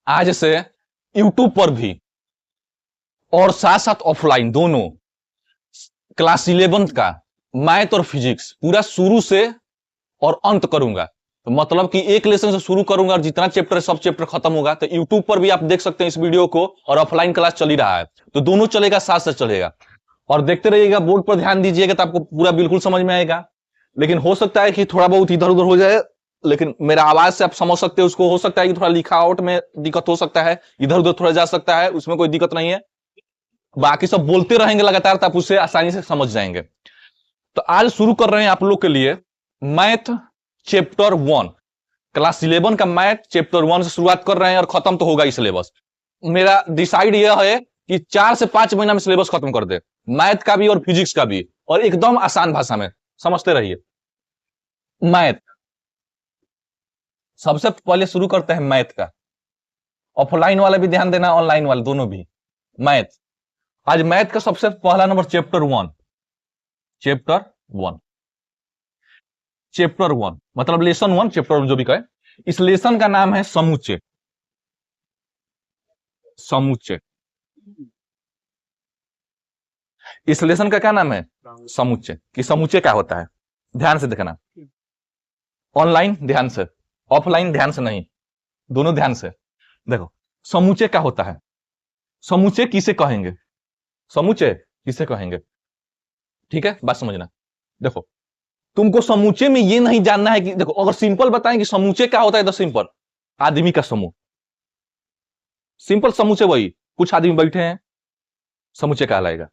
आज से यूट्यूब पर भी और साथ साथ ऑफलाइन दोनों क्लास 11 का मैथ और फिजिक्स पूरा शुरू से और अंत करूंगा। तो मतलब कि एक लेसन से शुरू करूंगा और जितना चैप्टर है सब चैप्टर खत्म होगा। तो यूट्यूब पर भी आप देख सकते हैं इस वीडियो को, और ऑफलाइन क्लास चल ही रहा है, तो दोनों चलेगा, साथ साथ चलेगा। और देखते रहिएगा, बोर्ड पर ध्यान दीजिएगा तो आपको पूरा बिल्कुल समझ में आएगा। लेकिन हो सकता है कि थोड़ा बहुत इधर उधर हो जाए, लेकिन मेरा आवाज से आप समझ सकते हैं उसको। हो सकता है कि थोड़ा लिखावट में दिक्कत हो सकता है, इधर उधर थोड़ा जा सकता है, उसमें कोई दिक्कत नहीं है। बाकी सब बोलते रहेंगे लगातार तो आप उससे आसानी से समझ जाएंगे। तो आज शुरू कर रहे हैं आप लोग के लिए मैथ चैप्टर 1, क्लास 11 का मैथ चैप्टर 1 से शुरुआत कर रहे हैं और खत्म तो होगा ही सिलेबस। मेरा डिसाइड यह है कि 4 से 5 महीना में सिलेबस खत्म कर दे, मैथ का भी और फिजिक्स का भी, और एकदम आसान भाषा में समझते रहिए। मैथ सबसे पहले शुरू करते हैं मैथ का। ऑफलाइन वाले भी ध्यान देना, ऑनलाइन वाले दोनों भी। मैथ आज मैथ का सबसे पहला नंबर चैप्टर 1। चैप्टर 1 मतलब लेसन 1, चैप्टर 1 जो भी कहे। इस लेसन का नाम है समुच्चय। इस लेसन का क्या नाम है? समुच्चय। कि समुच्चय क्या होता है, ध्यान से देखना। ऑनलाइन ध्यान से, ऑफलाइन ध्यान से नहीं, दोनों ध्यान से देखो। समुच्चय क्या होता है? समुच्चय किसे कहेंगे? समुच्चय किसे कहेंगे? ठीक है, बात समझना। देखो, तुमको समुच्चय में ये नहीं जानना है कि देखो, अगर सिंपल बताएं कि समुच्चय क्या होता है तो सिंपल आदमी का समूह। सिंपल समुच्चय वही, कुछ आदमी बैठे हैं, समुच्चय कहलाएगा।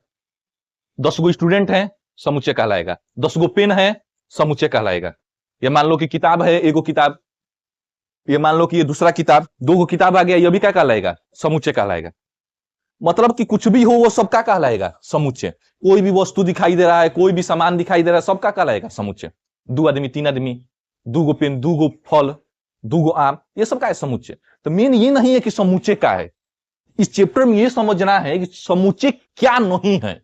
10 गो स्टूडेंट हैं, समुच्चय कहलाएगा। 10 गो पेन है, समुच्चय कहलाएगा। ये मान लो कि किताब है, एगो किताब, ये मान लो कि ये दूसरा किताब, 2 गो किताब आ गया, ये भी क्या कहलाएगा? समुच्चय कहलाएगा। मतलब कि कुछ भी हो वो सबका कहलाएगा समुच्चय। कोई भी वस्तु दिखाई दे रहा है, कोई भी सामान दिखाई दे रहा है, सबका कहलाएगा समुच्चय। 2 आदमी, 3 आदमी, 2 गो पेन, 2 गो फल, 2 गो आम, ये सबका है समुच्चय। तो मेन ये नहीं है कि समुच्चय क्या है, इस चैप्टर में ये समझना है कि समुच्चय क्या नहीं है।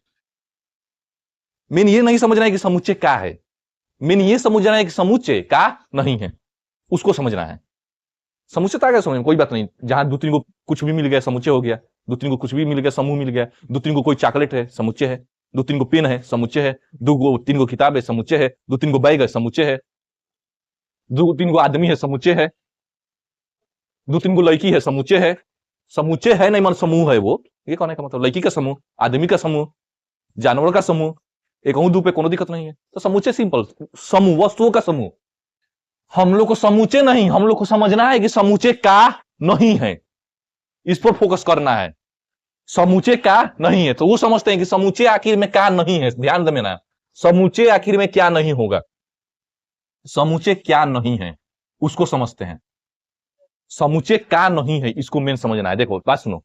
मेन ये नहीं समझना है कि समुच्चय क्या है, मेन ये समझना है कि समुच्चय क्या नहीं है, उसको समझना है। समुच्चय क्या समझ, कोई बात नहीं, जहां 2-3 को कुछ भी मिल गया समुच्चय हो गया, 2-3 को कुछ भी मिल गया समूह मिल गया, 2-3 को कोई चॉकलेट है समुच्चय है, 2-3 को पेन है समुच्चय है, 2-3 को किताब है समुच्चय है, 2-3 को बैग है समुच्चय है, 2-3 को आदमी है समुच्चय है, 2-3 को लड़की है समुच्चय है। समुच्चय है नहीं, मान समूह है वो, ये कहने का मतलब लड़की का समूह, आदमी का समूह, जानवर का समूह, एक दू पे कोनो दिक्कत नहीं है। तो समुच्चय सिंपल, समूह, वस्तुओं का समूह। हम लोग को समुच्चय नहीं, हम लोग को समझना है कि समुच्चय क्या नहीं है, इस पर फोकस करना है। समुच्चय क्या नहीं है, तो वो समझते हैं कि समुच्चय आखिर में क्या नहीं है। ध्यान देना, समुच्चय आखिर में क्या नहीं होगा, समुच्चय क्या नहीं है उसको समझते हैं। समुच्चय क्या नहीं है इसको मेन समझना है। देखो बात सुनो,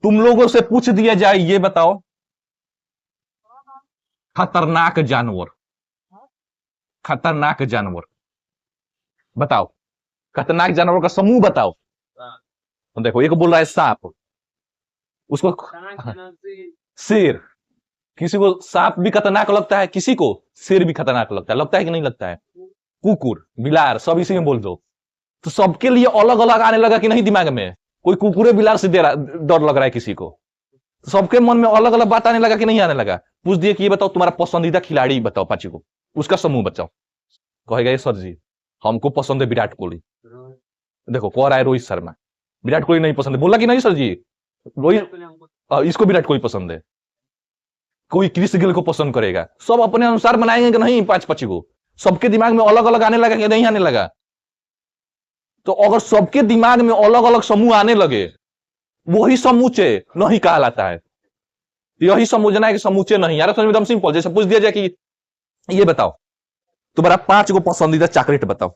तुम लोगों से पूछ दिया जाए, ये बताओ खतरनाक जानवर, खतरनाक जानवर बताओ, खतरनाक जानवर का समूह बताओ। तो देखो, एक बोल रहा है सांप, उसको शेर, किसी को सांप भी खतरनाक लगता है, किसी को शेर भी खतरनाक लगता है कि नहीं लगता है? कुकुर, बिलार, सब इसी में बोल दो। तो सबके लिए अलग अलग आने लगा कि नहीं दिमाग में? कोई कुकुरे बिलार से डर लग रहा है किसी को, तो सबके मन में अलग अलग बात आने लगा कि नहीं आने लगा? पूछ दिए कि ये बताओ तुम्हारा पसंदीदा खिलाड़ी बताओ 5 को, उसका समूह बताओ। कहेगा ये सर जी हमको पसंद है विराट कोहली। देखो कह रहा है रोहित शर्मा, विराट कोहली नहीं पसंद है। बोला कि नहीं सर जी रोहित, इसको विराट कोहली पसंद है। कोई क्रिस गेल को पसंद करेगा, सब अपने अनुसार बनाएंगे कि नहीं 5 को? सबके दिमाग में अलग अलग आने लगा कि नहीं आने लगा? तो अगर सबके दिमाग में अलग अलग समूह आने लगे, वही समुच्चय नहीं कहलाता है। यही समझना है कि समुच्चय नहीं। यार समझ, एकदम सिंपल। जैसे पूछ दिया जाए कि ये बताओ तुम्हारा 5 को पसंदीदा चॉकलेट बताओ।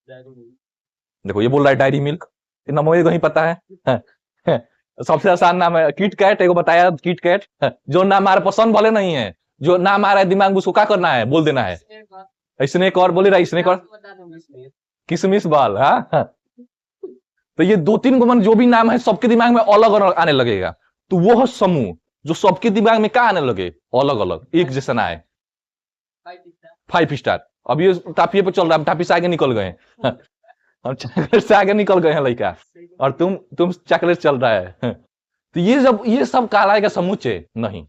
देखो ये बोल रहा है डायरी मिल्क, नाम कहीं पता है? सबसे आसान नाम है किट कैट, एगो बताया किट कैट। जो नाम हमारा पसंद भले नहीं है, जो नाम आ रहा है दिमाग में उसको क्या करना है, बोल देना है। स्नेक और बोले रहा स्नेक और किशमिश बाल। हाँ, तो ये 2-3 को मन जो भी नाम है सबके दिमाग में अलग अलग आने लगेगा। तो वो समूह जो सबके दिमाग में क्या आने लगे, अलग अलग, एक जैसा ना है। 5 स्टार, अब ये टाफिए पे चल रहा है, टाफी से आगे निकल गए। हम चॉकलेट से आगे निकल गए हैं लड़का, और तुम चॉकलेट चल रहा है। तो ये सब कहलाएगा समूचे नहीं।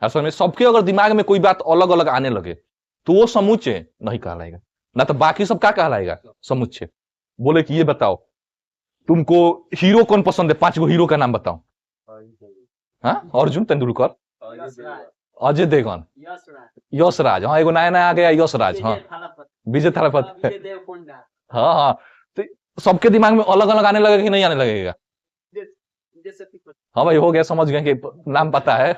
असल में सबके अगर दिमाग में कोई बात अलग अलग आने लगे तो वो समूचे नहीं कहलाएगा, ना तो बाकी सब क्या कहलाएगा, समुच्चय। बोले कि ये बताओ तुमको हीरो कौन पसंद है, 5 गो हीरो का नाम बताओ। हाँ, अर्जुन तेंदुलकर, अजय देवगन, यशराज, हाँ एगो नया नया आ गया यशराज, हाँ विजय थालापति, हाँ हाँ। तो सबके दिमाग में अलग अलग आने लगेगा कि नहीं आने लगेगा? हाँ भाई हो गया, समझ गए कि नाम पता है।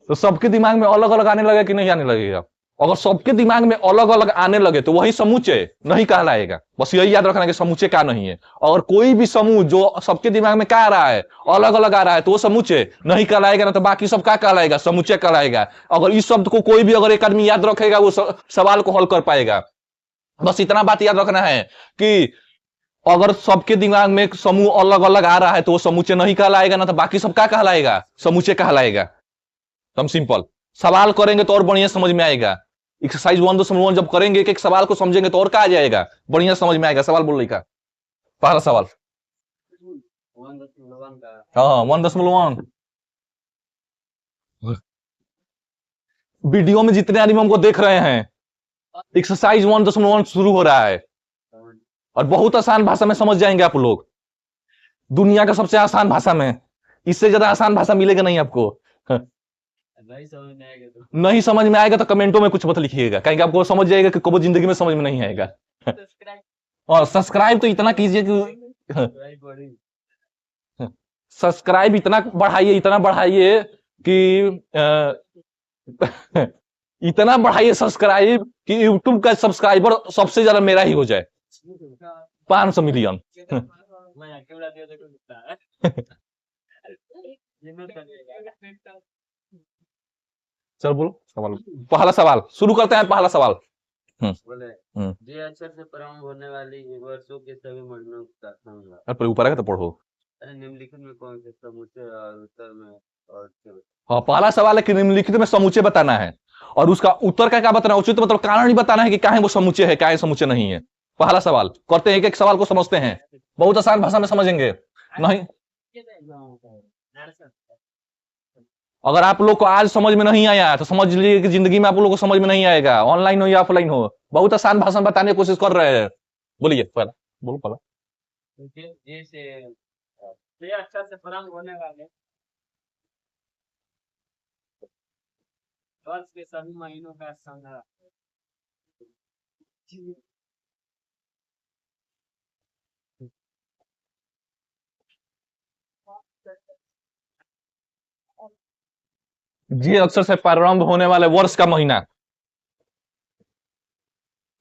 तो सबके दिमाग में अलग अलग आने लगेगा कि नहीं आने लगेगा? अगर सबके दिमाग में अलग अलग आने लगे तो वही समूचे नहीं कहलाएगा। बस यही याद रखना कि समूचे क्या नहीं है। और कोई भी समूह जो सबके दिमाग में क्या आ रहा है, अलग अलग आ रहा है, तो वो समूचे नहीं कहलाएगा, ना तो बाकी सब क्या कहलाएगा, समूचे कहलाएगा। अगर इस शब्द को कोई भी अगर एक आदमी याद रखेगा वो सवाल को हल कर पाएगा। बस इतना बात याद रखना है कि अगर सबके दिमाग में समूह अलग अलग आ रहा है तो वो समूचे नहीं कहलाएगा, ना तो बाकी सब क्या कहलाएगा, समूचे कहलाएगा। एकदम सिंपल। सवाल करेंगे तो और बढ़िया समझ में आएगा। एक्सरसाइज 1.1 जब करेंगे एक सवाल को समझेंगे तो और क्या आ जाएगा, बढ़िया समझ में आएगा। सवाल बोल रही का पहला सवाल, हाँ 1.1। वीडियो में जितने आदमी हमको देख रहे हैं, एक्सरसाइज 1.1 शुरू हो रहा है और बहुत आसान भाषा में समझ जाएंगे आप लोग। दुनिया का सबसे आसान भाषा में, इससे ज्यादा आसान भाषा मिलेगा नहीं आपको। नहीं समझ में आएगा तो कमेंटों में कुछ मत लिखिएगा, कहीं आपको समझ जाएगा कि कबो जिंदगी में समझ में नहीं आएगा। और सब्सक्राइब तो इतना कीजिए कि सब्सक्राइब इतना बढ़ाइए कि इतना बढ़ाइए सब्सक्राइब कि यूट्यूब का सब्सक्राइबर सबसे ज्यादा मेरा ही हो जाए, 500 मिलियन। चल बोलो सवाल, पहला सवाल शुरू करते हैं। पहला सवाल बोले जे अक्षर से प्रारंभ होने वाली वर्षों के सभी महीनों का संग्रह। अब ऊपर आएगा तो पढ़ो। निम्नलिखित में कौन से समूचे और उत्तर में और हाँ, पहला सवाल है कि निम्नलिखित में समूचे बताना है और उसका उत्तर का क्या बताना है, उचित मतलब कारण ही बताना है कि काहे वो समूचे है, काहे समूचे नहीं है। पहला सवाल करते हैं, एक एक सवाल को समझते हैं, बहुत आसान भाषा में समझेंगे। नहीं अगर आप लोग को आज समझ में नहीं आया तो समझ लीजिए कि जिंदगी में आप लोग को समझ में नहीं आएगा, ऑनलाइन हो या ऑफलाइन हो। बहुत आसान भाषा में बताने की कोशिश कर रहे हैं। बोलिए पहला, बोलो पहला। जैसे अक्षर से प्रारंभ होने वाले वर्ष के सभी महीनों का संग्रह। जे अक्षर से प्रारंभ होने वाले वर्ष का महीना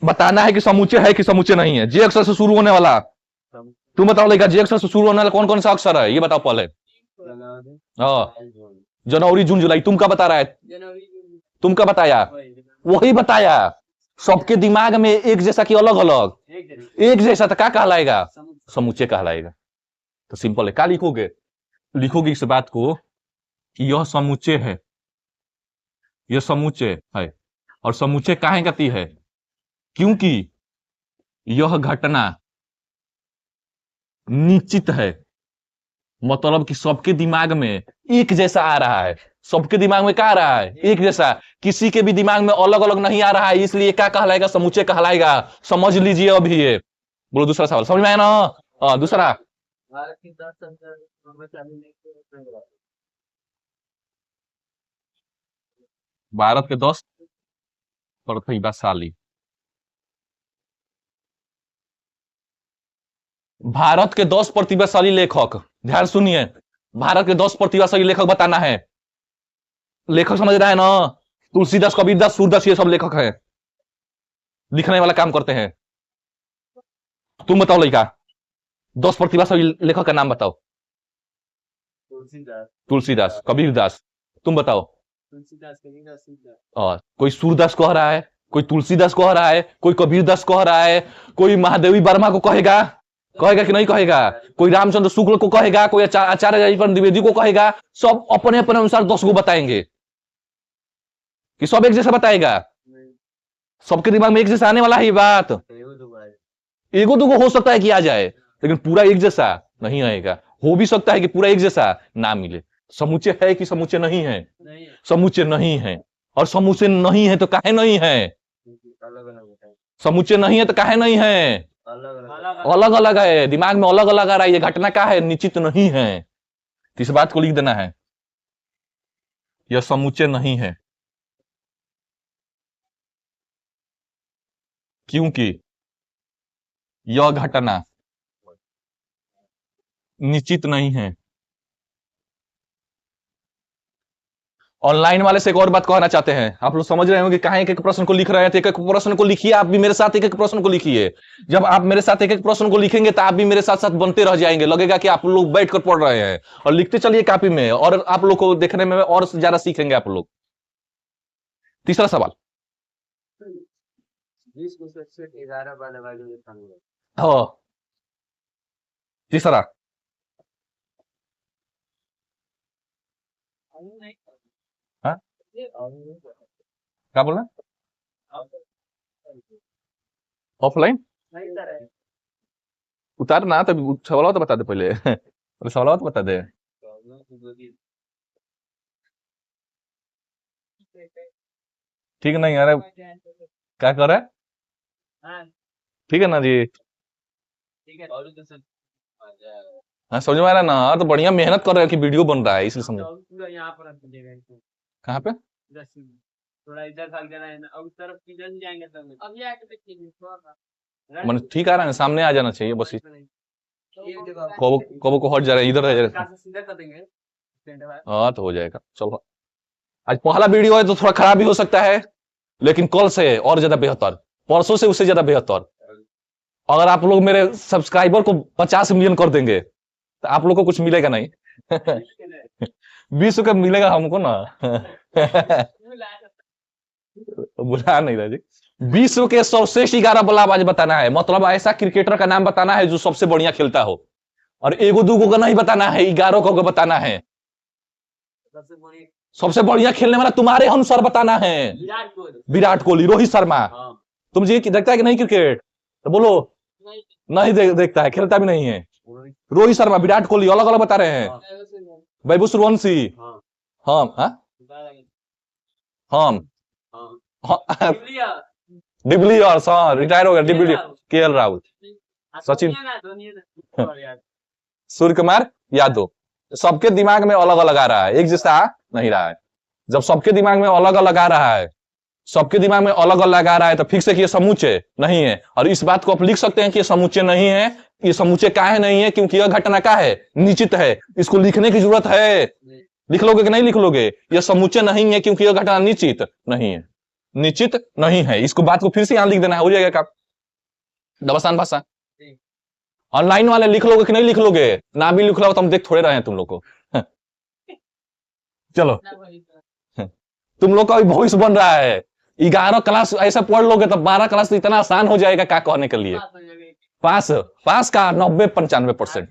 बताना है कि समूचे है कि समूचे नहीं है। जे अक्षर से शुरू होने वाला, तुम बताओ लेगा जे अक्षर से शुरू होने वाला कौन कौन सा अक्षर है, ये बताओ पहले। जनवरी जून जुलाई। तुम क्या बता रहा है, तुम क्या बताया, वही बताया। सबके दिमाग में एक जैसा कि अलग अलग, एक जैसा तो क्या कहलाएगा, समूचे कहलाएगा। तो सिंपल है, क्या लिखोगे, लिखोगे इस बात को कि यह समूचे है, यह समूचे है। और समूचे काहे कहती है, क्योंकि यह घटना निश्चित है, मतलब कि सबके दिमाग में एक जैसा आ रहा है। सबके दिमाग में क्या आ रहा है, एक जैसा। किसी के भी दिमाग में अलग अलग नहीं आ रहा है, इसलिए क्या कहलाएगा, समूचे कहलाएगा। समझ लीजिए अभी ये। बोलो दूसरा सवाल, समझ में आया ना। दूसरा, भारत के 10 प्रतिभाशाली, भारत के 10 प्रतिभाशाली लेखक, ध्यान सुनिए, भारत के 10 प्रतिभाशाली लेखक बताना है। लेखक समझ रहा है ना, तुलसीदास, कबीरदास, सूरदास, ये सब लेखक हैं, लिखने वाला काम करते हैं। तुम बताओ लड़का, 10 प्रतिभाशाली लेखक का नाम बताओ। तुलसीदास, कबीरदास। तुम बताओ। कोई सूरदास कह रहा है, कोई तुलसीदास कह रहा है, कोई कबीरदास कह रहा है, कोई महादेवी वर्मा को कहेगा, कहेगा कि नहीं कहेगा, कोई रामचंद्र शुक्ल को कहेगा, कोई आचार्य द्विवेदी को कहेगा। सब अपने अपने अनुसार 10 को बताएंगे कि सब एक जैसा बताएगा। सबके दिमाग में एक जैसा आने वाला है ये बात। एगो दुगो आ जाए। एगो दुगो हो सकता है कि आ जाए, लेकिन पूरा एक जैसा नहीं आएगा। हो भी सकता है कि पूरा एक जैसा ना मिले। समूचे है कि समूचे नहीं है? नहीं है, समूचे नहीं है। और समूचे नहीं है तो काहे नहीं है? अलग अलग होता है, समूचे नहीं है तो काहे नहीं है? अलग अलग अलग अलग है, दिमाग में अलग अलग आ रहा है। ये घटना क्या है? निश्चित नहीं है। तो इस बात को लिख देना है, यह समूचे नहीं है, क्योंकि यह घटना निश्चित नहीं है। ऑनलाइन वाले से एक और बात कहना चाहते हैं। आप लोग समझ रहे होंगे कहां एक एक प्रश्न को लिख रहे हैं, तो एक एक प्रश्न को लिखिए। आप भी मेरे साथ एक एक प्रश्न को लिखिए। जब आप मेरे साथ एक एक प्रश्न को लिखेंगे तो आप भी मेरे साथ साथ बनते रह जाएंगे। लगेगा कि आप लोग बैठ कर पढ़ रहे हैं। और लिखते चलिए कॉपी में, और आप लोग को देखने में और ज्यादा सीखेंगे आप लोग। तीसरा सवाल, 20 में से 11 वाले वाले में शामिल है। हाँ, तीसरा हाँ? क्या बोलना? ऑफलाइन उतारना तो सवाल तो बता दे पहले। पहले सवाल तो बता दे। ठीक नहीं अरे क्या कर रहा है? ठीक है ना जी? ठीक है, और तो सब आ जाएगा। हाँ समझ में आ रहा है ना? तो बढ़िया मेहनत कर रहे हैं कि वीडियो बन रहा है, इसलिए समझ। पूरा यहाँ पर रख दीजिएगा इसको। कहाँ पे? इधर से थोड़ा इधर भाग जाना है ना, और उस तरफ किधर से जाएंगे तब अब ये आके देखिए थोड़ा सा मन ठीक आ रहा है, सामने आ जाना चाहिए बस। एक जगह कबो को हट जा रहा है, इधर रह जा रहा है। कासे सीधा कर देंगे सेंटर भाई। हाँ तो हो जाएगा। चलो, आज पहला वीडियो है तो थोड़ा खराब भी हो सकता है, लेकिन कल से और ज्यादा बेहतर, परसों से उससे ज्यादा बेहतर। अगर आप लोग मेरे सब्सक्राइबर को 50 मिलियन कर देंगे तो आप लोग को कुछ मिलेगा नहीं। 20 का मिलेगा हमको ना। बुला नहीं रहा जी। विश्व के सर्वश्रेष्ठ 11 बल्लेबाज बताना है, मतलब ऐसा क्रिकेटर का नाम बताना है जो सबसे बढ़िया खेलता हो। और एगो दूगो का नहीं बताना है, 11 को बताना है। सबसे बड़ी सबसे बढ़िया खेलने वाला तुम्हारे अनुसार बताना है। विराट कोहली, विराट कोहली, रोहित शर्मा। हाँ तुम जी देखता है कि नहीं क्रिकेट? तो बोलो नहीं देखता है, खेलता भी नहीं है। रोहित शर्मा, विराट कोहली अलग अलग बता रहे हैं। वैभव सूर्यवंशी, हाँ हम हम हाँ डिविलियर्स, हाँ रिटायर हो गया डिविलियर्स। केएल राहुल, सचिन, सूर्य कुमार यादव। सबके दिमाग में अलग अलग आ रहा है, एक जैसा आ नहीं रहा है। जब सबके दिमाग में अलग अलग आ रहा है, सबके दिमाग में अलग अलग आ रहा है, तो फिक्स है कि ये समूचे नहीं है। और इस बात को आप लिख सकते हैं कि ये समूचे नहीं है। ये समूचे काहे नहीं है? क्योंकि यह घटना का है, निश्चित है। इसको लिखने की जरूरत है? लिख लोगे कि नहीं लिख लोगे? यह समूचे नहीं है क्योंकि यह घटना निश्चित नहीं है। निश्चित नहीं है, इसको बात को फिर से यहां लिख देना है, हो जाएगा काम। आसान भाषा। ऑनलाइन वाले लिख लोगे कि नहीं लिख लोगे? ना भी लिख लो तो हम देख थोड़े रहे हैं तुम लोग को। चलो, तुम लोग का भी भविष्य बन रहा है। 11 क्लास ऐसा पढ़ लोगे तो 12 क्लास तो इतना आसान हो जाएगा क्या कहने के लिए। पास पास का 90-95%।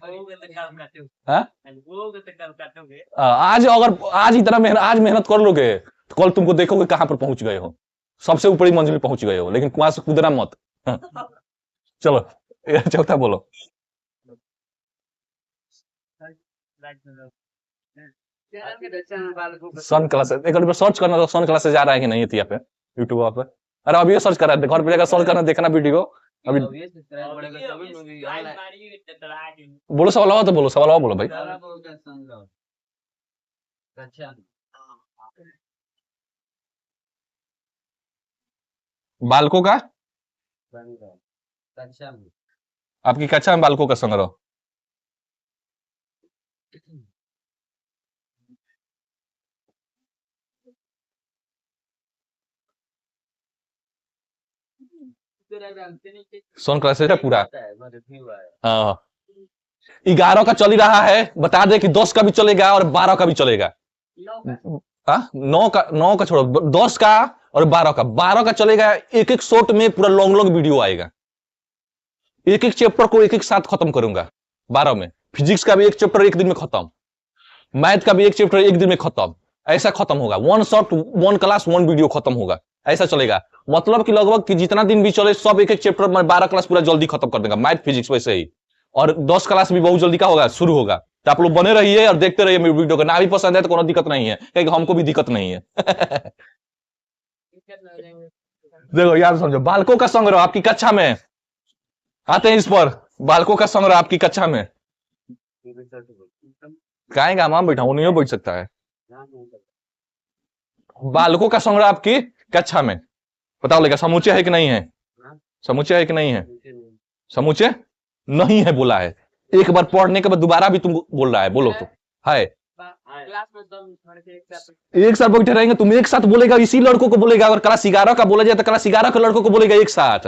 आज अगर आज इतना मेहनत कर लोगे तो कल तुमको देखोगे कहां पर पहुंच गए हो, सबसे ऊपरी मंजिल में पहुंच गए हो। लेकिन कुआं से कूदना मत। चलो चौथा बोलो। सन क्लास एक बार सर्च करना, तो सन क्लास से जा रहा है कि नहीं थी पे यूट्यूब पर। अरे अभी सर्च करा, घर पे जाकर सर्च करना, देखना वीडियो। अभी बोलो सवाल तो बोलो, सवाल बोलो भाई। बालकों का, आपकी कक्षा में बालकों का संग्रह। सोन क्लास है पूरा। 11 का चल ही रहा है, बता दे कि 10 का भी चलेगा और 12 का भी चलेगा। 9 का छोड़ो, 10 का और 12 का। 12 का चलेगा, एक एक शॉट में पूरा लॉन्ग लॉन्ग वीडियो आएगा। एक एक चैप्टर को एक एक साथ खत्म करूंगा 12 में। फिजिक्स का भी एक चैप्टर एक दिन में खत्म, मैथ का भी एक चैप्टर एक दिन में खत्म। ऐसा खत्म होगा, one shot one class one video खत्म होगा, ऐसा चलेगा। मतलब कि लगभग कि जितना दिन भी चले सब एक एक चैप्टर में 12 क्लास पूरा जल्दी खत्म कर देगा, मैथ फिजिक्स वैसे ही। और 10 क्लास भी बहुत जल्दी का होगा, शुरू होगा। तो आप लोग बने रहिए और देखते रहिए मेरे वीडियो को, ना भी पसंद है तो कोई दिक्कत नहीं है, क्योंकि हमको भी दिक्कत नहीं है। देखो यार समझो, बालकों का संग्रह आपकी कक्षा में आते हैं इस पर। बालकों का संग्रह आपकी कक्षा में कहेगा हम बैठा हूं, नहीं बैठ सकता है। बालकों का संग्रह आपकी कक्षा में बताओ लेगा समुच्चय है कि नहीं है? समुच्चय है कि नहीं है? समुच्चय नहीं है बोला है। एक बार पढ़ने के बाद दोबारा भी तुम बोल रहा है, बोलो तो है। एक साथ बैठे रहेंगे तुम, एक साथ बोलेगा, इसी लड़कों को बोलेगा। अगर क्लास 11 का बोला जाए तो क्लास 11 के लड़कों को बोलेगा एक साथ।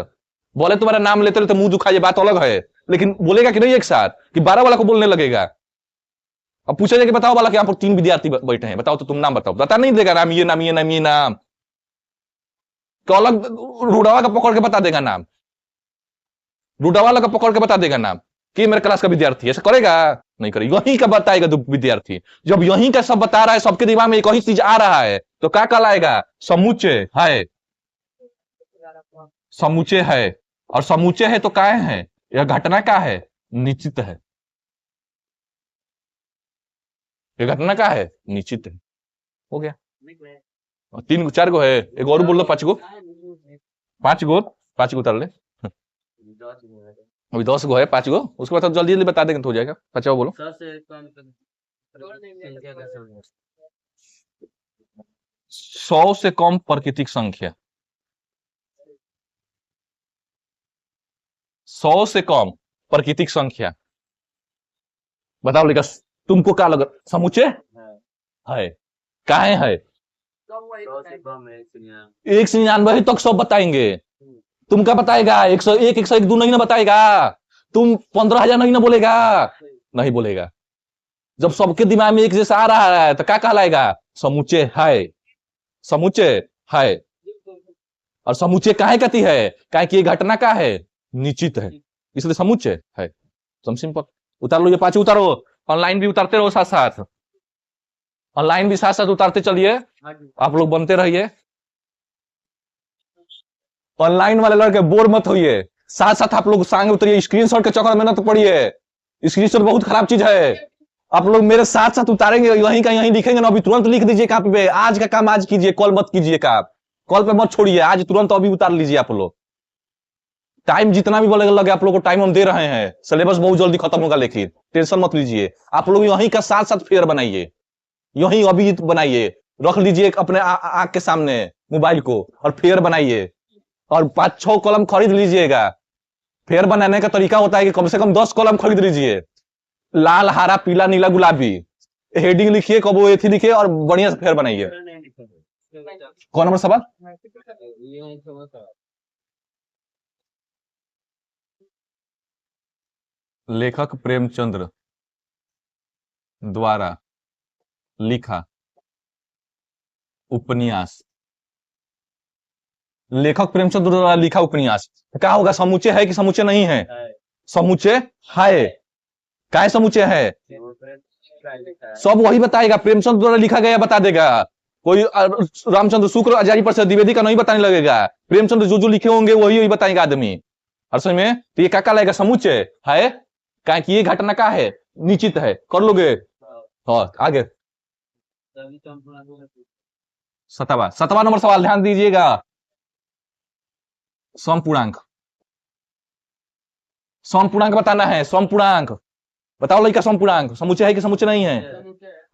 बोले तुम्हारा नाम लेते रहते मुंह दुखा, ये बात अलग है, लेकिन बोलेगा कि नहीं एक साथ, कि 12 वाला को बोलने लगेगा। अब पूछा जाए कि बताओ वाला कि यहाँ पर 3 विद्यार्थी बैठे हैं, बताओ तो तुम नाम बताओ, बता नहीं देगा नाम, ये नाम, ये नाम, ये नाम। तो अलग रूढ़ा का पकड़ के बता देगा नाम, रूढ़ा वाला का पकड़ के बता देगा नाम कि मेरे क्लास का विद्यार्थी है। ऐसा करेगा? नहीं करेगा। यहीं का बताएगा विद्यार्थी। जब यहीं का सब बता रहा है, सबके दिमाग में एक ही चीज आ रहा है, तो क्या कहलाएगा? समुच्चय है। समुच्चय है, और समुच्चय है तो क्या है? यह घटना क्या है? निश्चित है। यह घटना क्या है? निश्चित है। हो गया। 3 4 गो है, एक और बोल लो, 5 गो, 5 गो, 5 गो उतार ले। अभी 10 गो है, 5 गो, उसके बाद तो जल्दी जल्दी बता देंगे तो हो जाएगा। 50 बोलो। 100 से कम प्राकृतिक संख्या। 100 से कम प्राकृतिक संख्या बताओ लेगा। तुमको क्या लगा? समुच्चय है। काहे है? 199 तक सब बताएंगे। तुम क्या बताएगा? 101, 101, 2 नहीं ना बताएगा। तुम 15,000 नहीं ना बोलेगा, नहीं बोलेगा। जब सबके दिमाग में एक जैसा आ रहा है तो क्या कहलाएगा? समुच्चय है। समुच्चय है। और समुच्चय काहे कहती है? काहे कि ये घटना का है? निश्चित है, इसलिए समुच्चय है। सिंपल। उतार लो ये 5 उतारो। ऑनलाइन भी उतारते रहो साथ साथ, ऑनलाइन भी साथ साथ उतारते चलिए, आप लोग बनते रहिए। ऑनलाइन वाले लड़के बोर मत होइए, साथ साथ आप लोग संग उतरिए। स्क्रीनशॉट के चक्कर में ना तो पड़िए, स्क्रीनशॉट बहुत खराब चीज है। आप लोग मेरे साथ साथ उतारेंगे, यहीं का यहीं लिखेंगे ना, अभी तुरंत लिख दीजिए कॉपी पे। आज का काम आज कीजिए, कॉल मत कीजिए, कॉल पे मत छोड़िए, आज तुरंत अभी उतार लीजिए आप लोग। टाइम जितना भी लगे आप लोग को टाइम हम दे रहे हैं, सिलेबस बहुत जल्दी खत्म होगा, लेकिन टेंशन मत लीजिए। आप लोग यहीं का साथ साथ फेयर बनाइए, यहीं अभी बनाइए, रख लीजिए अपने आंख के सामने मोबाइल को और फेयर बनाइए। और 5-6 कॉलम खरीद लीजिएगा। फेयर बनाने का तरीका होता है कि कम से कम 10 कॉलम खरीद लीजिए, लाल, हरा, पीला, नीला, गुलाबी। हेडिंग लिखिए, कबो एथी लिखिए और बढ़िया से फेयर बनाइए। कौन नंबर सवाल? लेखक प्रेमचंद्र द्वारा लिखा उपन्यास। लेखक प्रेमचंद्र द्वारा लिखा उपन्यास क्या होगा? समुच्चय है कि समुच्चय नहीं है? समुच्चय है। क्या समुच्चय है? सब वही बताएगा। प्रेमचंद्र द्वारा लिखा गया बता देगा, कोई रामचंद्र शुक्ल, आचार्य प्रसाद द्विवेदी का नहीं बताने लगेगा। प्रेमचंद्र जो लिखे होंगे वही बताएगा आदमी। और समझ में? तो ये क्या लगेगा? समुच्चय है। क्या कि ये घटना का है? निश्चित है। कर लोगे? हाँ, आगे 7वां नंबर सवाल ध्यान दीजिएगा। समपूर्णांक। समपूर्णांक बताना है। समपूर्णांक बताओ लड़का। समपूर्णांक समुच्चय है कि समुच्चय नहीं है?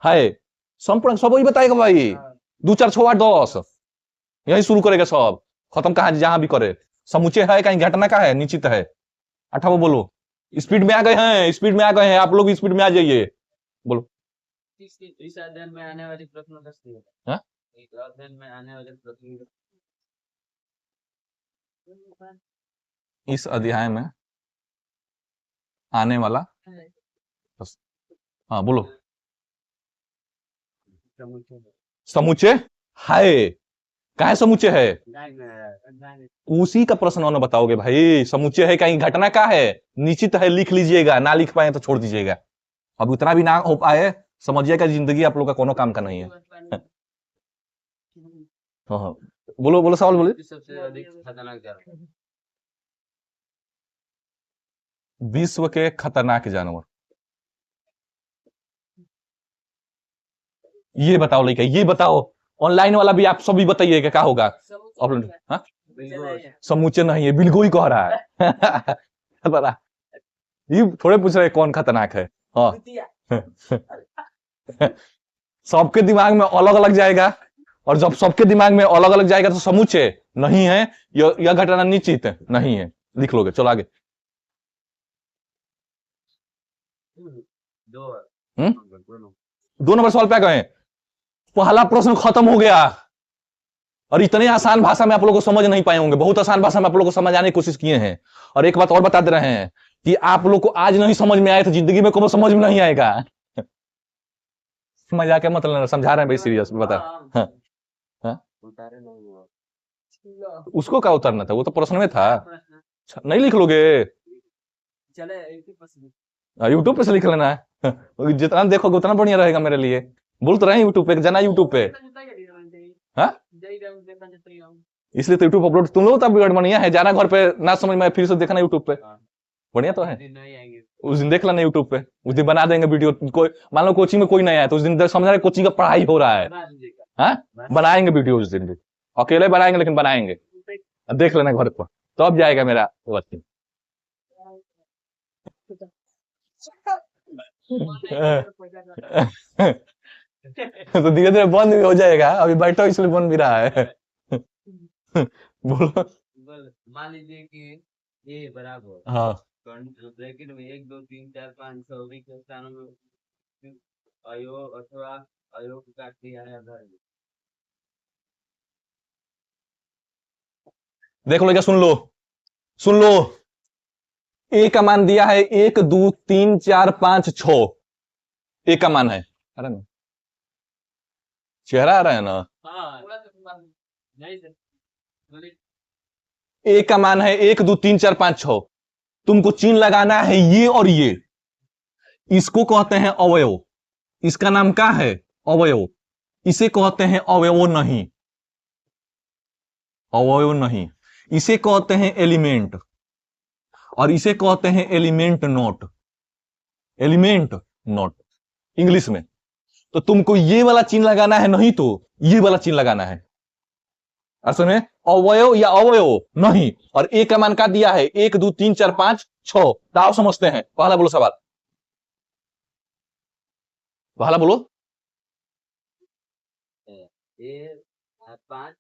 है। समपूर्णांक सब वही बताएगा भाई। 2 4 6 8 10 यही शुरू करेगा, सब खत्म कहां जहां भी करे। समुच्चय है कहीं घटना का है? निश्चित है। 8वां बोलो। स्पीड में आ गए हैं, स्पीड में आ गए हैं, आप लोग स्पीड में आ जाइए। बोलो। इस अध्ययन में आने वाली प्रश्नों का अध्ययन में आने वाले प्रश्नों, इस अध्याय में आने वाला, हाँ बोलो। समुच्चय है। क्या समुच्चय है? उसी का प्रश्न बताओगे भाई। समुच्चय है कहीं घटना का है? निश्चित है। लिख लीजिएगा, ना लिख पाए तो छोड़ दीजिएगा। अब उतना भी ना हो पाए, समझिएगा जिंदगी आप लोग का कोनो काम का नहीं है। बोलो बोलो सवाल बोलिए। सबसे अधिक खतरनाक जानवर। विश्व के खतरनाक जानवर, ये बताओ लड़का, ये बताओ। ऑनलाइन वाला भी आप सभी बताइएगा क्या होगा। ऑफलाइन, हाँ? समूचे नहीं है, बिल्कुल ही कह रहा है। पता, ये थोड़े पूछ रहे कौन खतरनाक है। हाँ। सबके दिमाग में अलग अलग जाएगा, और जब सबके दिमाग में अलग अलग जाएगा तो समूचे नहीं है, यह घटना निश्चित नहीं है। लिख लोगे, चलो आगे। दो नंबर सवाल पे गए, पहला प्रश्न खत्म हो गया। और इतने आसान भाषा में आप लोगों को समझ नहीं पाए होंगे, बहुत आसान भाषा में आप लोगों को समझाने की कोशिश किए हैं। और एक बात और बता दे रहे हैं कि आप लोग को आज नहीं समझ में आए तो जिंदगी में कभी समझ में नहीं आएगा। मजा के मतलब समझा रहे हैं भाई, सीरियस बता। हाँ, हाँ? उसको क्या उतारना था, वो तो प्रश्न में था। नहीं लिख लोगे, यूट्यूब पे से लिख लेना है। जितना देखोगे उतना बढ़िया रहेगा मेरे लिए। बोल तो रहे यूट्यूब पे, जाना यूट्यूब पे। हाँ, इसलिए तो यूट्यूब अपलोड तुम लोग तब बढ़िया है, जाना घर पे ना समझ में फिर से देखना यूट्यूब पे, बढ़िया तो है। उस दिन देख लेना यूट्यूब पे, उस दिन बना देंगे वीडियो। कोई मान लो कोचिंग में कोई नहीं आया तो उस दिन समझ रहे कोचिंग का पढ़ाई हो रहा है। हाँ, बनाएंगे वीडियो उस दिन भी, अकेले बनाएंगे लेकिन बनाएंगे। देख लेना घर पर, तो अब जाएगा मेरा वक्त। तो धीरे धीरे बंद भी हो जाएगा, अभी बैठो इसलिए बन भी रहा है। बोलो। मान लीजिए कि ये बराबर, हाँ, ब्रैकेट में 1 2 3 4 5 6 के स्थानों में अयोग अथवा अयोग काट दिया है आधार। देख लो क्या, सुन लो, सुन लो। ए का मान दिया है 1 2 3 4 5 6। ए का मान है, अरे ना चेहरा आ रहा है ना। ए का मान है 1 2 3 4 5 6। तुमको चिन्ह लगाना है ये और ये, इसको कहते हैं अवयव। इसका नाम क्या है, अवयव। इसे कहते हैं अवयव नहीं, अवयव नहीं, इसे कहते हैं एलिमेंट, और इसे कहते हैं element note, element note English में। तो तुमको ये वाला चिन्ह लगाना है, नहीं तो ये वाला चिन्ह लगाना है। असल में अवयव या अवयव नहीं। और ए का मान का दिया है 1 2 3 4 5 6। दाव समझते हैं, पहला बोलो सवाल, पहला बोलो। ए 5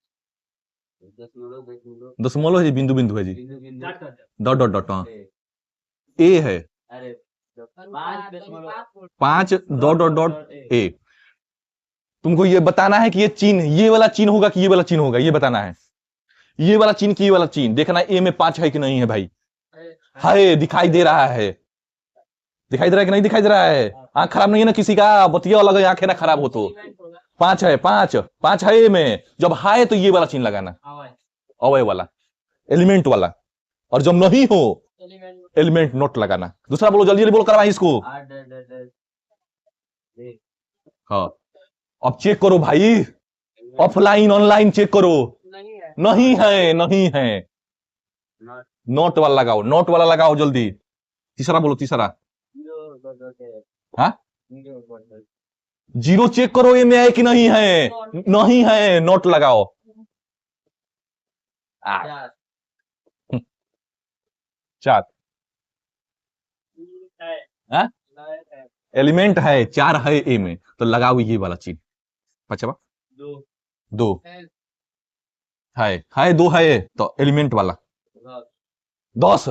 दशमलव है जी, बिंदु बिंदु है जी, बिंदु डॉट डॉट डॉट। हाँ, ए है अरे 5 डॉट डॉट डॉट ए। तुमको ये बताना है कि ये चिन्ह, ये वाला चिन्ह होगा कि ये वाला चिन्ह होगा, ये बताना है। ये वाला चिन्ह कि ये वाला चिन्ह, देखना ए में 5 है कि नहीं है भाई। है, दिखाई दे रहा है, दिखाई दे रहा है कि नहीं दिखाई दे रहा है। आंख खराब नहीं है ना किसी का, बतिया अलग है, आंखें ना खराब हो तो। 5 है, 5 है ए में। जब है तो ये वाला चिन्ह लगाना, अवय वाला, एलिमेंट वाला। और जब नहीं हो एलिमेंट नोट लगाना। दूसरा बोलो, जल्दी जल्दी बोलो, करवाई इसको। हाँ, अब चेक करो भाई, ऑफलाइन ऑनलाइन चेक करो। नहीं है, नहीं है। नोट वाला लगाओ, नोट वाला लगाओ जल्दी। तीसरा बोलो, तीसरा। हाँ, जीरो चेक करो ये में है कि नहीं है। नहीं है, नोट लगाओ। चार एलिमेंट है, 4 है ए में, तो लगाओ ये वाला चिन्ह। पचवा 2 है 2 है तो एलिमेंट वाला। 10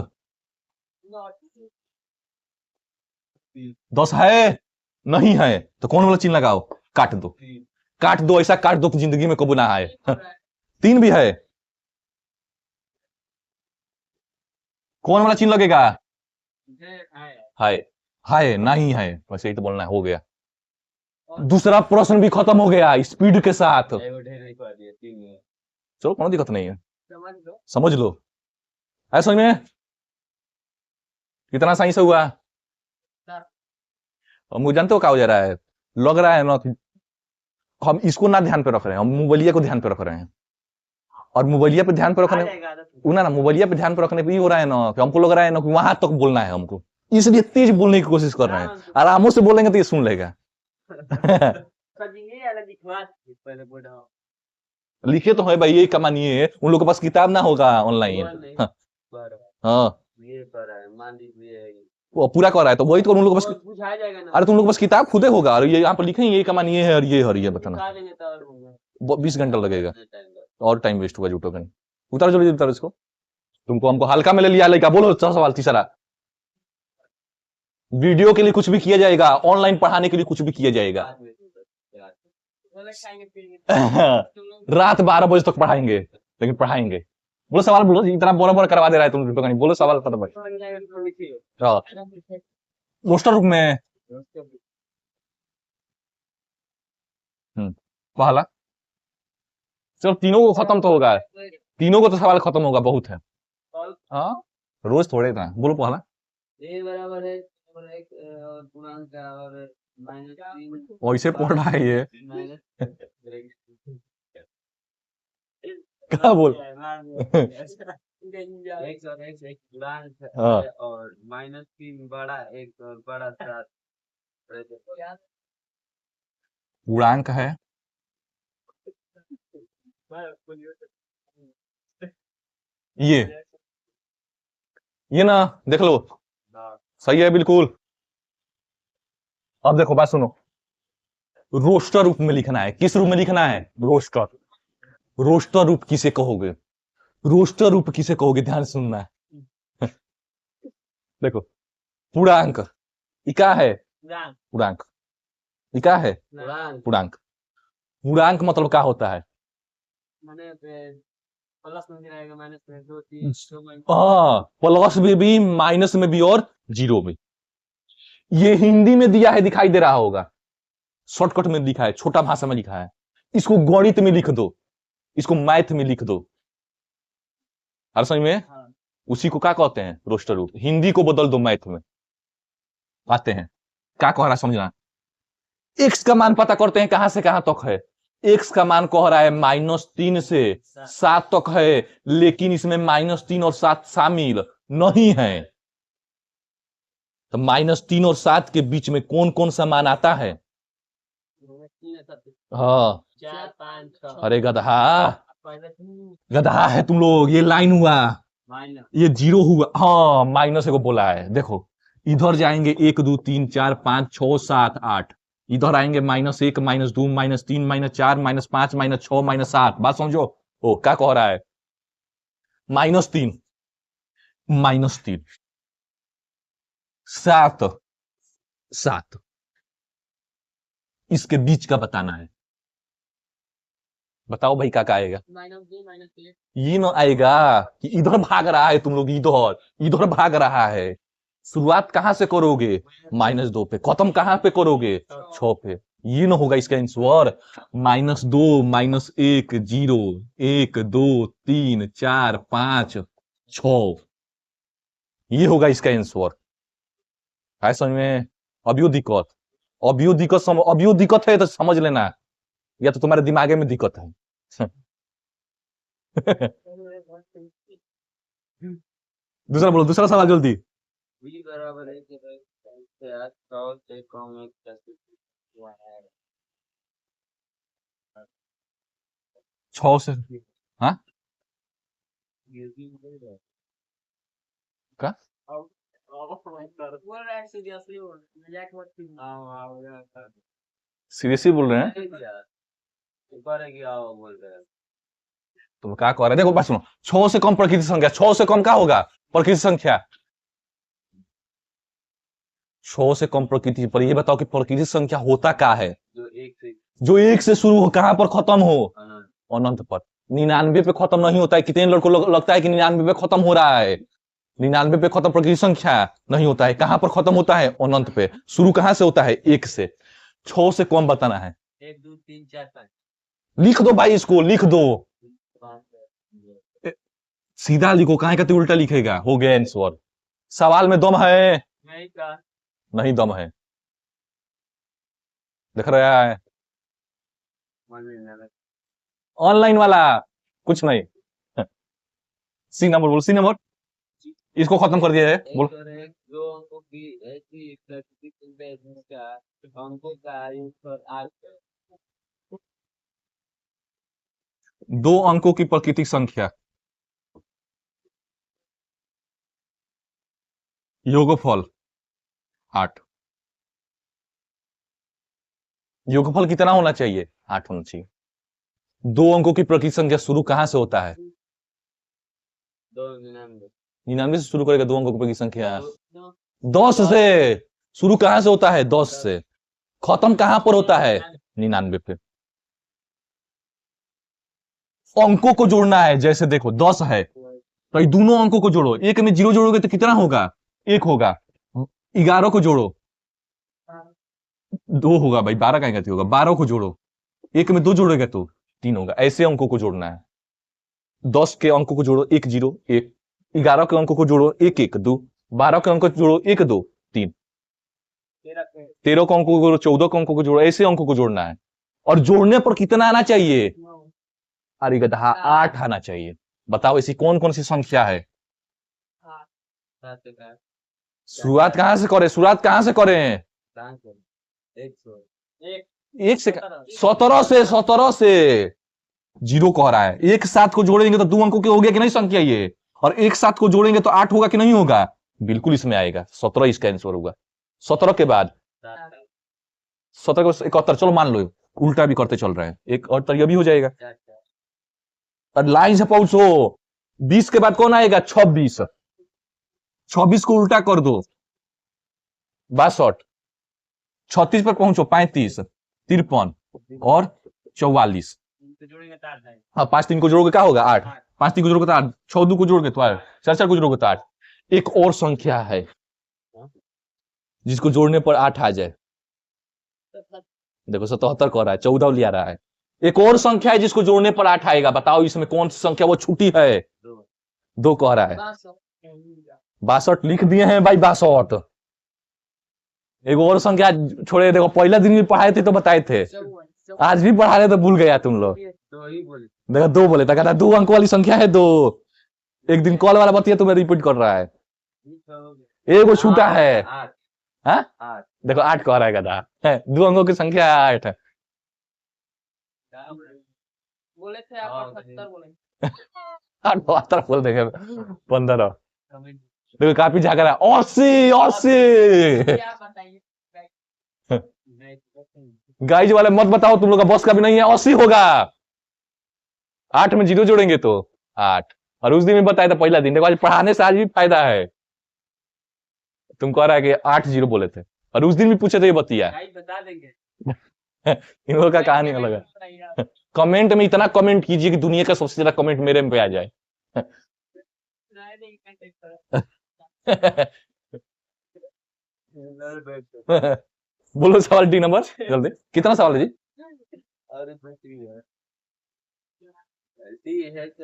है, नहीं है तो कौन वाला चिन्ह लगाओ, काट दो, काट दो, ऐसा काट दो कि जिंदगी में कबू ना आए। 3 भी है, कौन वाला चिन्ह लगेगा, है नहीं है, वैसे ही तो बोलना है। हो गया, दूसरा प्रश्न भी खत्म हो गया स्पीड के साथ। चलो कोई दिक्कत नहीं है, समझ लो। है समझ में, कितना सही से हुआ। और मुझे जानते हो क्या हो जा रहा है, लग रहा है ना कि हम इसको ना ध्यान पे रख रहे हैं, हम मोबाइलिया को ध्यान पे रख रहे हैं। और मोबाइलिया पे ध्यान पे आ रखने जाएगा आदत। ना मोबाइलिया पे ध्यान पे रखने पे ये हो रहा है ना कि हमको लग रहा है ना कि वहां तक बोलना है हमको, इसलिए तेज बोलने की कोशिश कर रहे हैं। आरामों से बोलेंगे तो ये सुन लेगा। सजिए वाला दिखवा पहले बोला लिखे तो है भाई, ये कमानिए, उन लोगों के पास किताब ना होगा वो ऑनलाइन। नहीं पर हाँ ये कर रहा है मान लीजिए वो पूरा कर रहा है तो वही तो उन लोगों के पास, बुझा जाएगा ना। अरे तुम लोग के पास किताब खुदे होगा और ये यहाँ पर लिखे ये कमानिए है और ये बताना। दिखा देंगे तो और होगा। 20 घंटा लगेगा इतना time लगा। और टाइम वेस्ट होगा झूठो का। उतारो जल्दी उतारो इसको, तुमको हमको हल्का में ले लिया लड़का। बोलो सवाल तीसरा। वीडियो के लिए कुछ भी किया जाएगा, ऑनलाइन पढ़ाने के लिए कुछ भी किया जाएगा। बाद में बोले खाएंगे पिएंगे रात 12 बजे तक पढ़ाएंगे, लेकिन पढ़ाएंगे। बोलो सवाल बोलो, इतना बोरा बोरा करवा दे रहा है तुम झूठो का नहीं। बोलो सवाल खत्म भाई। हाँ, रोस्टर रूप में पहला, चलो तीनों को खत्म तो होगा, तीनों को तो सवाल खत्म होगा, बहुत है। हाँ रोज थोड़े ना, बोलो पहला। ए बराबर है और एक और पूर्णांक का और -3 वैसे पढ़ रहा है ये, माइनस क्या बोल। एक और एक पूर्णांक हाँ। है और -3 बड़ा एक और बड़ा 7 पूर्णांक है, ये ना देख लो, सही है बिल्कुल। अब देखो बात सुनो, रोस्टर रूप में लिखना है। किस रूप में लिखना है? रोस्टर। रोस्टर रूप किसे कहोगे? रोस्टर रूप किसे कहोगे? ध्यान से सुनना है। देखो पूर्णांक, ये क्या है? पूर्णांक। ये क्या है? पूर्णांक। पूर्णांक मतलब क्या होता है? मैंने प्लस में भी रहेगा माइनस में 2 3 हाँ, प्लस में भी, माइनस में भी और जीरो में। ये हिंदी में दिया है, दिखाई दे रहा होगा, शॉर्टकट में लिखा है, छोटा भाषा में लिखा है। इसको गणित में लिख दो, इसको मैथ में लिख दो। हर समझ में? हाँ। उसी को क्या कहते हैं? रोस्टर रूप। हिंदी को बदल दो मैथ में, आते हैं क्या कह रहा है समझना। एक्स का मान पता करते हैं कहां से कहां तक है। एक्स का मान कह रहा है -3 से 7 तक है, लेकिन इसमें -3 और 7 शामिल नहीं है। तो -3 और 7 के बीच में कौन कौन सा मान आता है? हाँ 4 5 6 अरे गधा, गधा है तुम लोग। ये लाइन हुआ, माइनस ये जीरो हुआ। हाँ माइनस को बोला है। देखो इधर जाएंगे 1 2 3 4 5 6 7 8, इधर आएंगे -1 -2 -3 -4 -5 -6 -7। बात समझो। ओ क्या कह रहा है? -3 -3 7 7, इसके बीच का बताना है। बताओ भाई क्या आएगा? -2 -1 ये ना आएगा कि इधर भाग रहा है तुम लोग, इधर इधर भाग रहा है। शुरुआत कहां से करोगे? -2 पे। खत्म कहां पे करोगे? 6 पे। ये ना होगा इसका आंसर। -2 -1 0 1 2 3 4 5 6, ये होगा इसका आंसर। है समझ में? अभियो दिक्कत, अभियो दिक्कत, अभियो दिक्कत है तो समझ लेना, या तो तुम्हारे दिमागे में दिक्कत है। दूसरा बोलो, दूसरा सवाल जल्दी। b बराबर है कि 100 से कम एक कैसे हुआ है 6 से हाँ ये भी बोल रहा है क्या? बोल रहा है सीरियसली बोल मजाक मत कीजिए आओ सीरियसली बोल रहे हैं? ऊपर है कि आओ बोल रहे हैं तुम क्या कह रहे हैं? देखो बात सुनो, 6 से कम प्रकृति संख्या, 6 से कम क्या होगा? प्रकृति संख्या। 6 से कम प्रकृति, पर ये बताओ कि प्रकृति संख्या होता क्या है? जो एक से शुरू हो, कहां पर खत्म हो? अनंत पर। 99 पे खत्म नहीं होता है। कितने लड़कों लगता है कि 99 पे खत्म हो रहा है? 99 पे खत्म प्रकृति संख्या नहीं होता है। कहां पर खत्म होता है? अनंत पे। शुरू कहां से होता है? 1 से। 6 से कम बताना है। 1 2 3 4 5 लिख दो भाई, इसको लिख दो, सीधा लिखो, काहे का उल्टा लिखेगा? हो गया आंसर। सवाल में दम है? नहीं का नहीं दम है। देख रहा है ऑनलाइन वाला? कुछ नहीं। सी नंबर बोलो, सी नंबर। इसको खत्म कर दिया है, बोलो। एक और है, दो अंकों की ऐसी प्राकृतिक संख्या है जिसका अंकों का आयुष्य 8 है। दो अंकों की प्राकृतिक संख्या, योगफल 8। योगफल कितना होना चाहिए? 8 होना चाहिए। दो अंकों की प्राकृतिक संख्या शुरू कहां से होता है? 299 99 से शुरू करेगा दो अंकों की प्राकृतिक संख्या? दो- 10 से शुरू कहां से होता है? 10 से। खत्म कहां पर होता है? 99 पे। अंकों को जोड़ना है, जैसे देखो 10 है तो ये दोनों अंकों को जोड़ो, एक में 0 जोड़ोगे तो कितना होगा? 1 होगा। 11 को जोड़ो, 2 होगा भाई, 12 का गलती होगा। 12 को जोड़ो, एक में 2 जोड़ोगे तो 3 होगा। ऐसे अंकों को जोड़ना है। 10 के अंकों को जोड़ो, 1 0 1। 11 के अंकों को जोड़ो, 1 1 2। 12 के अंकों को जोड़ो, 1 2 3। 13 के अंकों को जोड़ो, 14 के अंकों को जोड़ो। ऐसे अंकों को जोड़ना है। और जोड़ने पर कितना आना चाहिए? अरे गधा, 8 आना चाहिए। बताओ ऐसी कौन कौन सी संख्या है? 7 का शुरुआत कहां से करें? शुरुआत कहां से करें? 100 एक से 17 से, 17 से। 0 कह रहा है। एक साथ को जोड़ेंगे तो दो अंकों की हो गया कि नहीं संख्या ये? और एक साथ को जोड़ेंगे तो 8 होगा कि नहीं होगा? बिल्कुल इसमें आएगा। 17 इसका आंसर होगा। 17 के बाद 17 को 71, चलो मान लो उल्टा भी करते चल रहे हैं, एक और तरीका भी हो जाएगा। और लाइन से पहुंचो। 20 के बाद कौन आएगा? 26। 26 को उल्टा कर दो, 62। 36 पर पहुंचो, 35, 53 और 44। हाँ, 5 3 को जोड़ोगे क्या होगा? 8। 5 3 को जोड़ोगे तो 8, 6 2 को जोड़ोगे तो 8, 4 4 को जोड़ोगे तो 8। एक और संख्या है जिसको जोड़ने पर 8 आ जाए। देखो 77 कह रहा है, 14 लिया रहा है। एक और संख्या है जिसको जोड़ने पर 8 आएगा। बताओ इसमें कौन सी संख्या वो छूटी है? 2 कह रहा है। 62 लिख दिए हैं भाई, 62। एक और संख्या छोड़े, देखो पहला दिन भी पढ़ाए थे तो बताए थे, आज भी पढ़ा रहे तो भूल गया तुम लोग। देखो 2 बोले था, कहता 2 अंक वाली संख्या है 2। एक दिन कॉल वाला बतिया तुम्हें रिपीट कर रहा है। एक वो छूटा है। हाँ, देखो 8 कह रहा है गधा। 2 अंकों की संख्या 8 है। बोले थे आप 78 बोले। 8 72 बोल देंगे। 15 देखो काफी झाकर है। 80 80। गाइज वाले मत बताओ, तुम लोग का बॉस का भी नहीं है। 80 होगा। 8 में 0 जोड़ेंगे तो 8। और उस दिन भी बताया था पहला दिन। देखो आज पढ़ाने से आज भी फायदा है। तुम कह रहा है कि 8 0 बोले थे, और उस दिन भी पूछे थे ये बतिया। बता देंगे। इन लोगों का कहानी अलग है। कमेंट में इतना कमेंट कीजिए कि दुनिया का सबसे ज्यादा कमेंट मेरे में पे आ जाए। बोलो सवाल डी नंबर जल्दी। कितना सवाल है जी?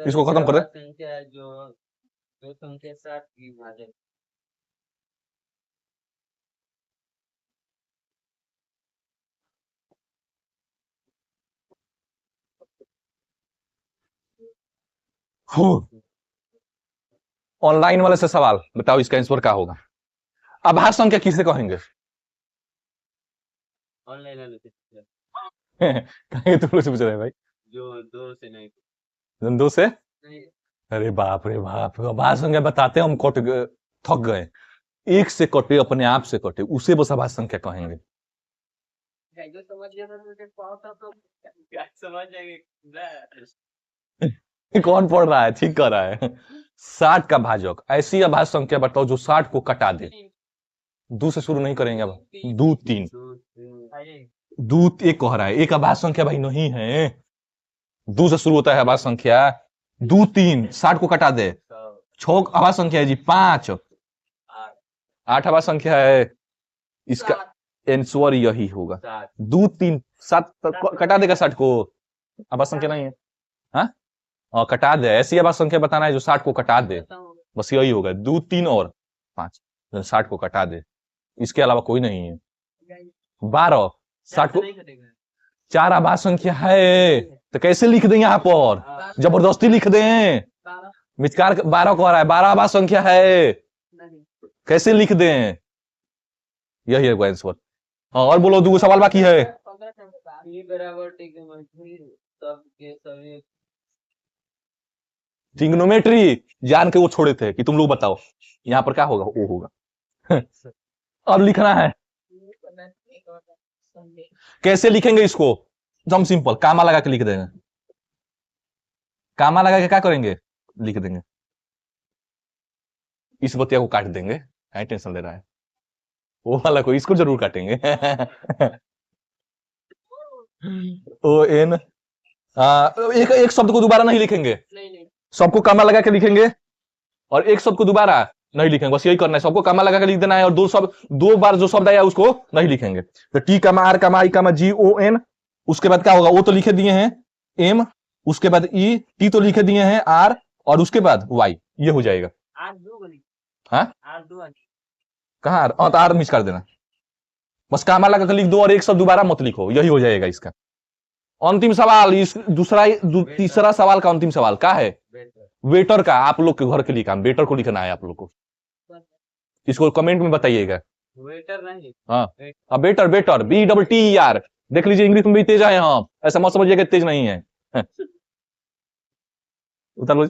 इसको खत्म कर दे। संख्या जो दो संख्या 7 की भाजक। ऑनलाइन वाले से सवाल बताओ, इसका आंसर क्या होगा? आभास संख्या किसे कहेंगे? ऑनलाइन वाले से कहेंगे तुम लोग से पूछ रहे हैं भाई। जो 2 से नहीं 2 से? नहीं। अरे बाप रे बाप, आभास संख्या बताते हम कट गए, थक गए। 1 से कटे, अपने आप से कटे, उसे बस आभास संख्या कहेंगे। जो समझ गया था मुझे पाता तो क्या समझ जाएंगे। कौन पढ़ रहा है? ठीक कर रहा है। 60 का भाजक, ऐसी आभास संख्या बताओ जो 60 को कटा दे। 2 से शुरू नहीं करेंगे अब। 2 3 2 1 कह रहा है। एक आभास संख्या भाई नहीं है। 2 से शुरू होता है आभास संख्या। 2 3 60 को कटा दे। 6 आभास संख्या है जी। 5 8 आभास संख्या है। इसका आंसर यही होगा। 2 3 7 कटा देगा 60 को। आभास संख्या नहीं है। हाँ, कटा दे। ऐसी आभास संख्या बताना है जो 60 को कटा दे, बस यही होगा। 2 3 और 5 60 को कटा दे, इसके अलावा कोई नहीं है। 12 60 को 4 आभास संख्या है तो कैसे लिख दें यहाँ पर? जबरदस्ती लिख दें? मिचकार 12 को आ रहा है, 12 बार संख्या है, नहीं कैसे लिख दें? यही है आंसर। हाँ और बोलो, दो सवाल बाकी है। ई बराबर ट्रिग्नोमेट्री सबके सभी ट्रिग्नोमेट्री जान के वो छोड़े थे कि तुम लोग बताओ यहाँ पर क्या होगा, वो होगा। अब लिखना है, कैसे लिखेंगे इसको? एकदम सिंपल, कामा लगा के लिख देंगे। कामा लगा के क्या करेंगे? लिख देंगे। इस बतिया को काट देंगे, क्या टेंशन ले रहा है? वो वाला को इसको जरूर काटेंगे। ओ एन एक एक शब्द को दोबारा नहीं लिखेंगे, नहीं सबको कामा लगा के लिखेंगे, और एक शब्द को दोबारा नहीं लिखेंगे, बस यही करना है। सबको कामा लगा के लिख देना है, और दो बार जो शब्द आया उसको नहीं लिखेंगे। तो T comma R comma I comma G O N, उसके बाद क्या होगा? वो तो लिखे दिए हैं एम, उसके बाद ई, टी तो लिखे दिए हैं आर, और उसके बाद वाई, ये हो जाएगा। आर दो गली हाँ आर दो वाली कहाँ आर? तो आर मिस कर देना, बस कामा लगा के लिख दो, और एक शब्द दोबारा मत लिखो, यही हो जाएगा इसका। अंतिम सवाल, इस तीसरा सवाल का अंतिम सवाल क्या है? बेटर वेटर का। आप लोग के घर के लिए काम, वेटर को लिखना है आप लोग को, इसको कमेंट में बताइएगा। वेटर नहीं हाँ अब बेटर, बेटर BETTER, देख लीजिए इंग्लिश में भी तेज आए हम, ऐसा मत समझिएगा तेज नहीं है। उतर लो।